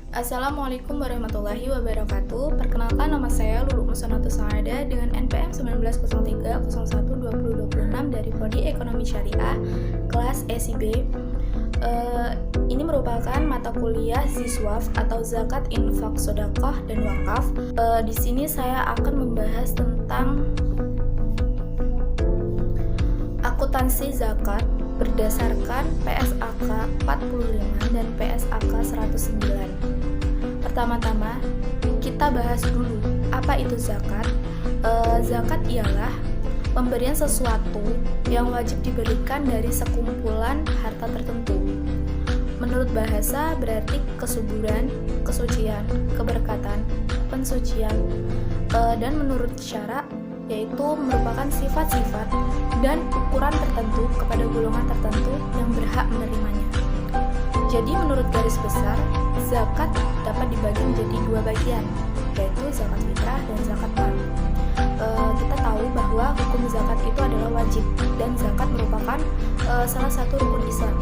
Assalamualaikum warahmatullahi wabarakatuh. Perkenalkan, nama saya Lulu Musonatu Saada dengan NPM 1903012026 dari Prodi Ekonomi Syariah kelas SIB. Ini merupakan mata kuliah Ziswaf atau Zakat, Infak, Sedekah, dan Wakaf. Di sini saya akan membahas tentang akuntansi zakat berdasarkan PSAK 45 dan PSAK 109. Pertama-tama, kita bahas dulu apa itu zakat. Zakat ialah pemberian sesuatu yang wajib diberikan dari sekumpulan harta tertentu. Menurut bahasa berarti kesuburan, kesucian, keberkatan, pensucian, dan menurut syara yaitu merupakan sifat-sifat dan ukuran tertentu kepada golongan tertentu yang berhak menerimanya. Jadi menurut garis besar, zakat dapat dibagi menjadi dua bagian, yaitu zakat fitrah dan zakat mal. Kita tahu bahwa hukum zakat itu adalah wajib dan zakat merupakan salah satu rukun Islam.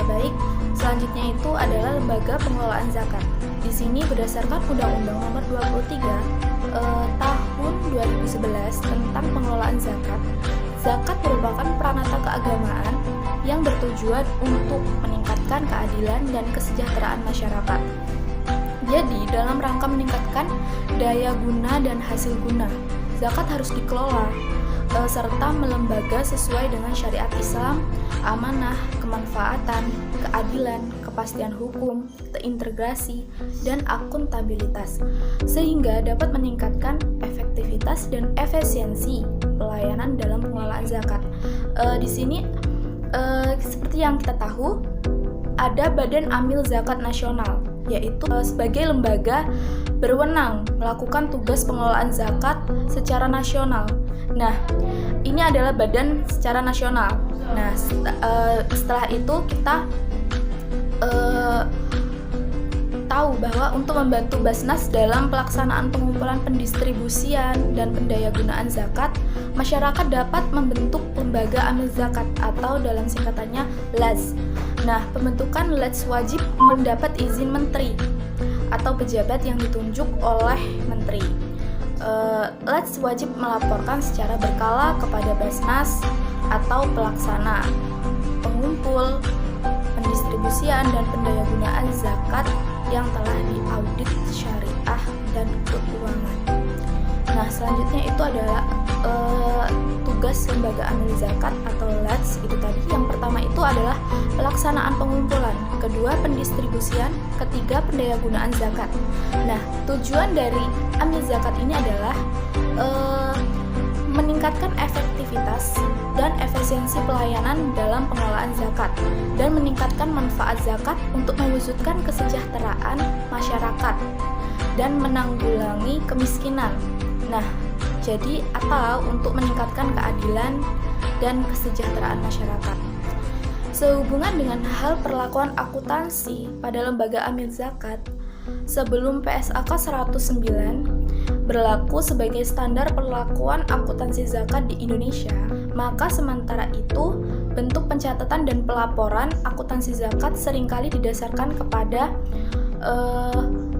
Baik, selanjutnya itu adalah lembaga pengelolaan zakat. Di sini berdasarkan Undang-Undang Nomor 23 tahun 2011 tentang pengelolaan zakat, zakat merupakan pranata keagamaan yang bertujuan untuk meningkatkan keadilan dan kesejahteraan masyarakat. Jadi, dalam rangka meningkatkan daya guna dan hasil guna, zakat harus dikelola serta melembaga sesuai dengan syariat Islam, amanah, kemanfaatan, keadilan, kepastian hukum, terintegrasi, dan akuntabilitas, sehingga dapat meningkatkan efektivitas dan efisiensi pelayanan dalam pengelolaan zakat. Di sini, seperti yang kita tahu, ada Badan Amil Zakat Nasional, yaitu sebagai lembaga berwenang melakukan tugas pengelolaan zakat secara nasional. Nah, ini adalah badan secara nasional. Nah, setelah itu kita tahu bahwa untuk membantu Basnas dalam pelaksanaan pengumpulan, pendistribusian, dan pendayagunaan zakat, masyarakat dapat membentuk lembaga amil zakat atau dalam singkatannya LAZ. Nah, pembentukan LAZ wajib mendapat izin menteri atau pejabat yang ditunjuk oleh menteri. LAZ wajib melaporkan secara berkala kepada Basnas atau pelaksana, pengumpul, pendistribusian, dan pendayagunaan zakat yang telah diaudit syariah dan keuangan. Nah, selanjutnya itu adalah tugas lembaga amil zakat atau LAZ itu tadi. Yang pertama itu adalah pelaksanaan pengumpulan, kedua pendistribusian, ketiga pendayagunaan zakat. Nah, tujuan dari amil zakat ini adalah meningkatkan efektivitas dan efisiensi pelayanan dalam pengelolaan zakat dan meningkatkan manfaat zakat untuk mewujudkan kesejahteraan masyarakat dan menanggulangi kemiskinan. Nah, jadi atau untuk meningkatkan keadilan dan kesejahteraan masyarakat. Sehubungan dengan hal perlakuan akuntansi pada lembaga amil zakat, sebelum PSAK 109 berlaku sebagai standar perlakuan akuntansi zakat di Indonesia, maka sementara itu bentuk pencatatan dan pelaporan akuntansi zakat seringkali didasarkan kepada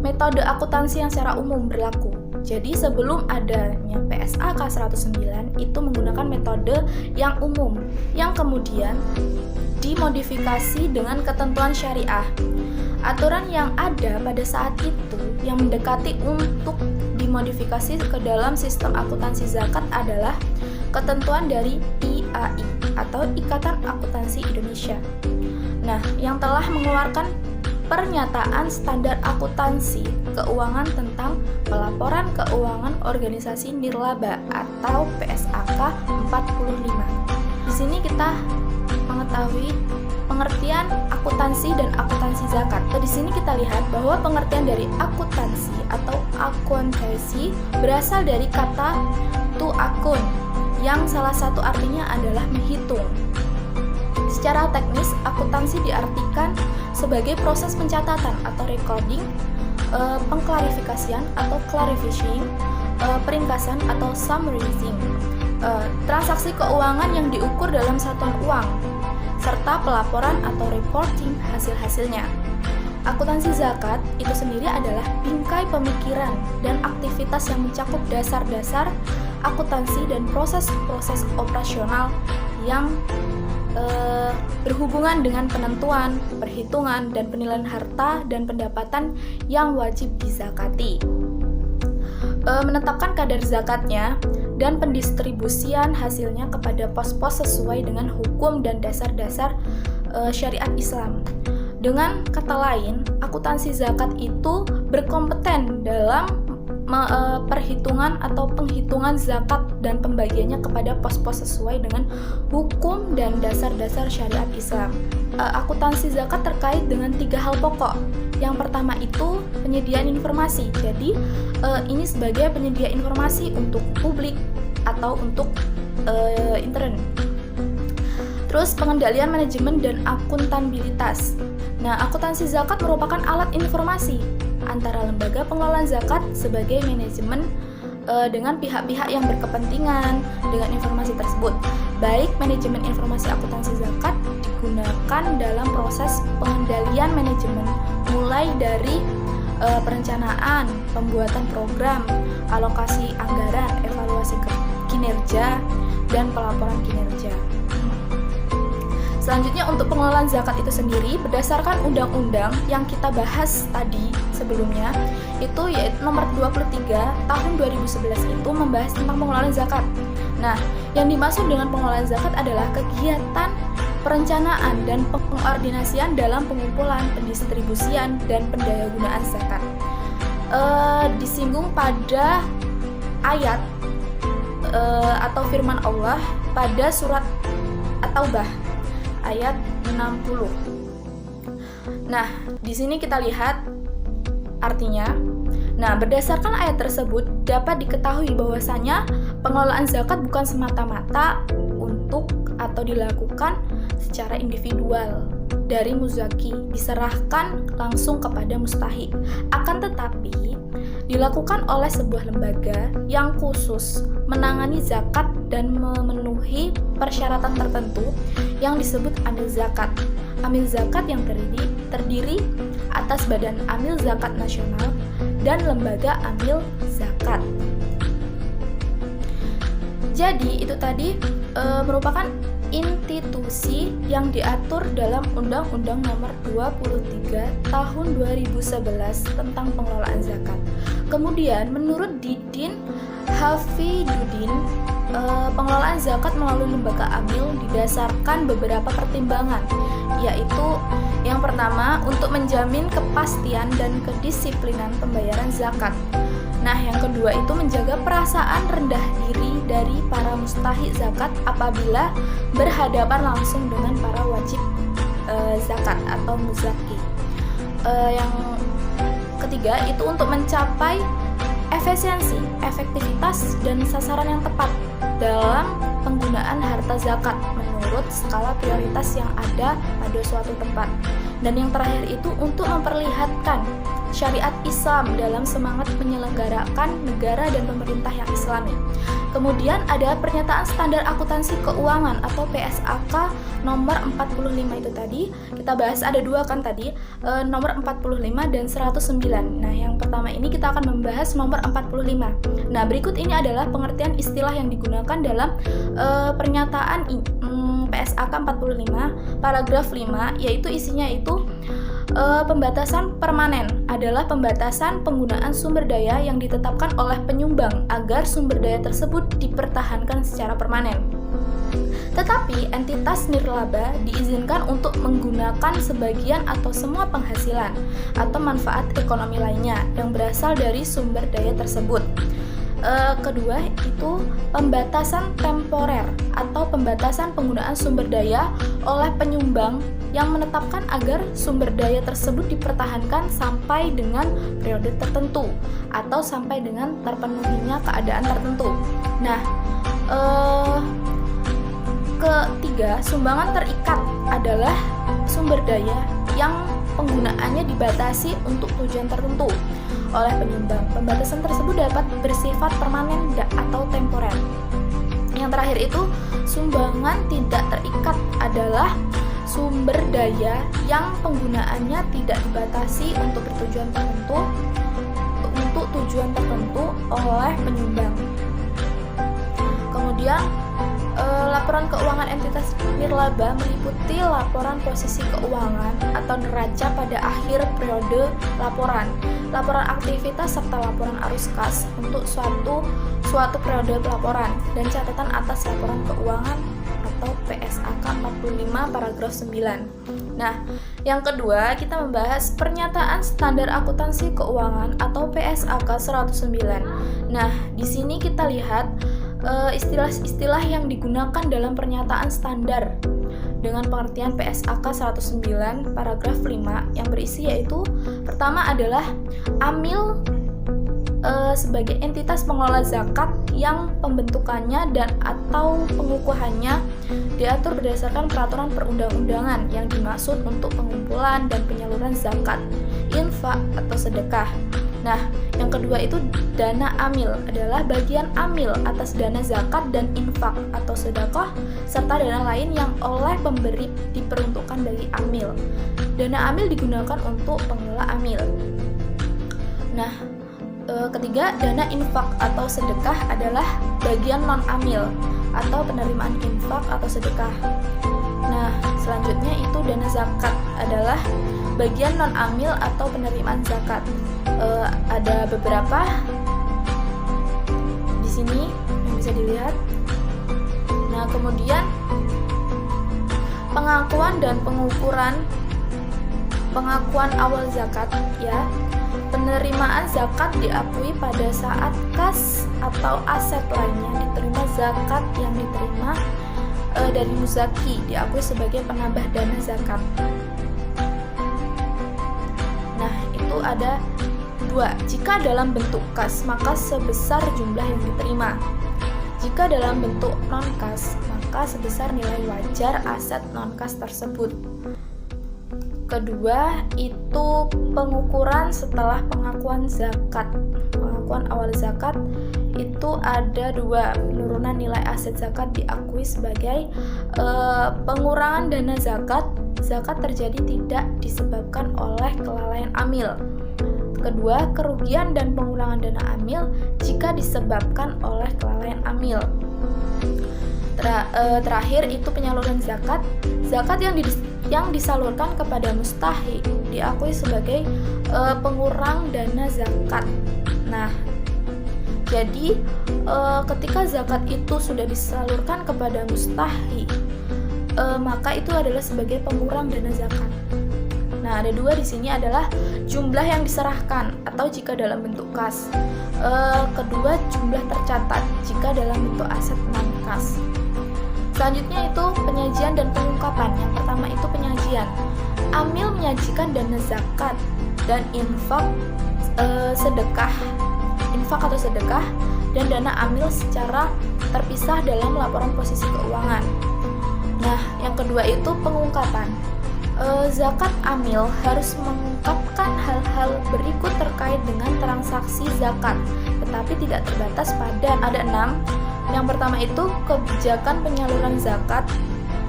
metode akuntansi yang secara umum berlaku. Jadi sebelum adanya PSAK 109 itu menggunakan metode yang umum yang kemudian dimodifikasi dengan ketentuan syariah. Aturan yang ada pada saat itu yang mendekati untuk dimodifikasi ke dalam sistem akuntansi zakat adalah ketentuan dari IAI atau Ikatan Akuntansi Indonesia. Nah, yang telah mengeluarkan pernyataan standar akuntansi keuangan tentang pelaporan keuangan organisasi nirlaba atau PSAK 45. Di sini kita mengetahui pengertian akuntansi dan akuntansi zakat. Di sini kita lihat bahwa pengertian dari akuntansi atau accountancy berasal dari kata to account yang salah satu artinya adalah menghitung. Secara teknis, akuntansi diartikan sebagai proses pencatatan atau recording, pengklarifikasian atau clarifying, peringkasan atau summarizing, transaksi keuangan yang diukur dalam satuan uang, serta pelaporan atau reporting hasil-hasilnya. Akuntansi zakat itu sendiri adalah bingkai pemikiran dan aktivitas yang mencakup dasar-dasar akuntansi dan proses-proses operasional yang berhubungan dengan penentuan, perhitungan, dan penilaian harta dan pendapatan yang wajib dizakati. Menetapkan kadar zakatnya dan pendistribusian hasilnya kepada pos-pos sesuai dengan hukum dan dasar-dasar syariat Islam. Dengan kata lain, akuntansi zakat itu berkompeten dalam perhitungan atau penghitungan zakat dan pembagiannya kepada pos-pos sesuai dengan hukum dan dasar-dasar syariat Islam. Akuntansi zakat terkait dengan 3 hal pokok. Yang pertama itu penyediaan informasi. Jadi ini sebagai penyedia informasi untuk publik atau untuk intern. Terus pengendalian manajemen dan akuntabilitas. Nah, akuntansi zakat merupakan alat informasi antara lembaga pengelolaan zakat sebagai manajemen dengan pihak-pihak yang berkepentingan dengan informasi tersebut. Baik manajemen informasi akuntansi zakat digunakan dalam proses pengendalian manajemen mulai dari perencanaan, pembuatan program, alokasi anggaran, evaluasi kinerja, dan pelaporan kinerja. Selanjutnya untuk pengelolaan zakat itu sendiri berdasarkan undang-undang yang kita bahas tadi sebelumnya itu yaitu nomor 23 tahun 2011 itu membahas tentang pengelolaan zakat. Nah, yang dimaksud dengan pengelolaan zakat adalah kegiatan perencanaan dan pengkoordinasian dalam pengumpulan, pendistribusian, dan pendayagunaan zakat. Disinggung pada ayat atau firman Allah pada surat At-Taubah ayat 60. Nah, di sini kita lihat artinya. Nah, berdasarkan ayat tersebut dapat diketahui bahwasanya pengelolaan zakat bukan semata-mata untuk atau dilakukan secara individual dari muzaki, diserahkan langsung kepada mustahik. Akan tetapi dilakukan oleh sebuah lembaga yang khusus menangani zakat dan memenuhi persyaratan tertentu yang disebut amil zakat. Amil zakat yang terdiri atas Badan Amil Zakat Nasional dan Lembaga Amil Zakat. Jadi itu tadi merupakan institusi yang diatur dalam Undang-Undang Nomor 23 Tahun 2011 tentang pengelolaan zakat. Kemudian menurut Didin Hafidudin, pengelolaan zakat melalui lembaga amil didasarkan beberapa pertimbangan, yaitu yang pertama untuk menjamin kepastian dan kedisiplinan pembayaran zakat. Nah, yang kedua itu menjaga perasaan rendah diri dari para mustahik zakat apabila berhadapan langsung dengan para wajib zakat atau muzaki. Yang ketiga itu untuk mencapai efisiensi, efektivitas, dan sasaran yang tepat dalam penggunaan harta zakat menurut skala prioritas yang ada pada suatu tempat. Dan yang terakhir itu untuk memperlihatkan syariat Islam dalam semangat menyelenggarakan negara dan pemerintah yang Islami. Kemudian ada pernyataan standar akuntansi keuangan atau PSAK nomor 45 itu tadi. Kita bahas ada dua kan tadi, nomor 45 dan 109. Nah, yang pertama ini kita akan membahas nomor 45. Nah, berikut ini adalah pengertian istilah yang digunakan dalam pernyataan PSAK 45 paragraf 5, yaitu isinya itu pembatasan permanen adalah pembatasan penggunaan sumber daya yang ditetapkan oleh penyumbang agar sumber daya tersebut dipertahankan secara permanen. Tetapi entitas nirlaba diizinkan untuk menggunakan sebagian atau semua penghasilan atau manfaat ekonomi lainnya yang berasal dari sumber daya tersebut. Kedua itu pembatasan temporer atau pembatasan penggunaan sumber daya oleh penyumbang yang menetapkan agar sumber daya tersebut dipertahankan sampai dengan periode tertentu atau sampai dengan terpenuhinya keadaan tertentu. Nah, ketiga, sumbangan terikat adalah sumber daya yang penggunaannya dibatasi untuk tujuan tertentu oleh penyumbang. Pembatasan tersebut dapat bersifat permanen atau temporer. Yang terakhir itu sumbangan tidak terikat adalah sumber daya yang penggunaannya tidak dibatasi untuk tujuan tertentu oleh penyumbang. Kemudian laporan keuangan entitas nirlaba meliputi laporan posisi keuangan atau neraca pada akhir periode laporan, laporan aktivitas serta laporan arus kas untuk suatu periode pelaporan, dan catatan atas laporan keuangan atau PSAK 45 paragraf 9. Nah, yang kedua kita membahas pernyataan standar akuntansi keuangan atau PSAK 109. Nah, di sini kita lihat istilah-istilah yang digunakan dalam pernyataan standar dengan pengertian PSAK 109 paragraf 5 yang berisi yaitu pertama adalah AMIL sebagai entitas pengelola zakat yang pembentukannya dan atau pengukuhannya diatur berdasarkan peraturan perundang-undangan yang dimaksud untuk pengumpulan dan penyaluran zakat, infak atau sedekah. Nah, yang kedua itu dana amil adalah bagian amil atas dana zakat dan infak atau sedekah serta dana lain yang oleh pemberi diperuntukkan bagi amil. Dana amil digunakan untuk pengelola amil. Nah, ketiga, dana infak atau sedekah adalah bagian non-amil atau penerimaan infak atau sedekah. Nah, selanjutnya itu dana zakat adalah bagian non-amil atau penerimaan zakat. Ada beberapa di sini yang bisa dilihat. Nah, kemudian pengakuan dan pengakuan awal zakat ya. Penerimaan zakat diakui pada saat kas atau aset lainnya diterima zakat yang diterima dari muzaki diakui sebagai penambah dana zakat. Nah, itu ada dua. Jika dalam bentuk kas, maka sebesar jumlah yang diterima. Jika dalam bentuk non-kas, maka sebesar nilai wajar aset non-kas tersebut. Kedua, itu pengukuran setelah pengakuan zakat. Pengakuan awal zakat itu ada dua. Penurunan nilai aset zakat diakui sebagai pengurangan dana zakat. Zakat terjadi tidak disebabkan oleh kelalaian amil. Kedua, kerugian dan pengurangan dana amil jika disebabkan oleh kelalaian amil. Terakhir itu penyaluran zakat. Zakat yang disalurkan kepada mustahiq diakui sebagai pengurang dana zakat. Nah, jadi ketika zakat itu sudah disalurkan kepada mustahiq, maka itu adalah sebagai pengurang dana zakat. Nah, ada dua di sini adalah jumlah yang diserahkan atau jika dalam bentuk kas. Kedua, jumlah tercatat jika dalam bentuk aset non-kas. Selanjutnya itu penyajian dan pengungkapan. Yang pertama itu penyajian. Amil menyajikan dana zakat dan infak atau sedekah dan dana amil secara terpisah dalam laporan posisi keuangan. Nah, yang kedua itu pengungkapan. Zakat amil harus mengungkapkan hal-hal berikut terkait dengan transaksi zakat, tetapi tidak terbatas pada ada 6. Yang pertama itu kebijakan penyaluran zakat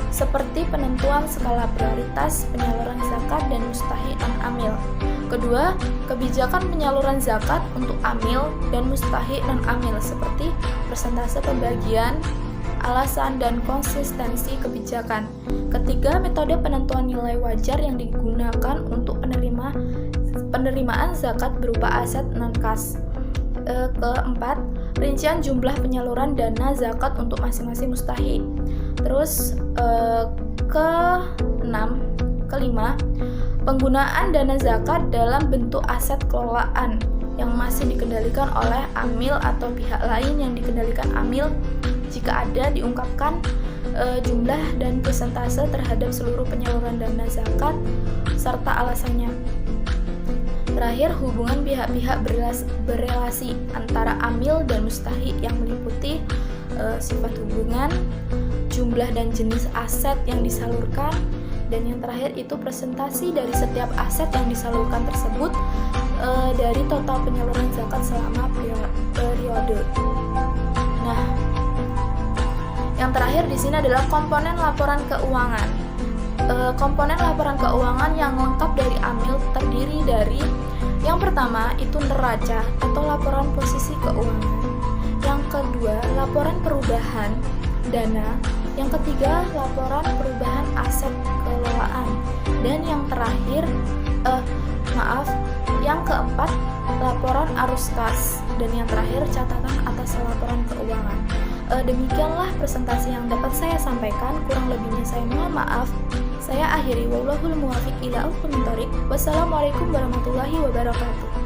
seperti penentuan skala prioritas penyaluran zakat dan mustahiq non-amil. Kedua, kebijakan penyaluran zakat untuk amil dan mustahiq non-amil seperti persentase pembagian, alasan dan konsistensi kebijakan. Ketiga, metode penentuan nilai wajar yang digunakan untuk penerimaan zakat berupa aset non-kas. Keempat, rincian jumlah penyaluran dana zakat untuk masing-masing mustahiq. Terus kelima, penggunaan dana zakat dalam bentuk aset kelolaan yang masih dikendalikan oleh amil atau pihak lain yang dikendalikan amil. Jika ada, diungkapkan jumlah dan persentase terhadap seluruh penyaluran dana zakat serta alasannya. Terakhir, hubungan pihak-pihak berelasi antara amil dan mustahiq yang meliputi sifat hubungan, jumlah dan jenis aset yang disalurkan, dan yang terakhir itu presentasi dari setiap aset yang disalurkan tersebut dari total penyaluran zakat selama periode. Nah, yang terakhir di sini adalah komponen laporan keuangan. Komponen laporan keuangan yang lengkap dari AMIL terdiri dari yang pertama itu neraca atau laporan posisi keuangan, yang kedua laporan perubahan dana, yang ketiga laporan perubahan aset kelolaan, dan yang terakhir yang keempat laporan arus kas, dan yang terakhir catatan atas laporan keuangan. Demikianlah presentasi yang dapat saya sampaikan, kurang lebihnya saya mohon maaf. Saya akhiri, wallahul muwaffiq ila aqwamit thoriq. Wassalamualaikum warahmatullahi wabarakatuh.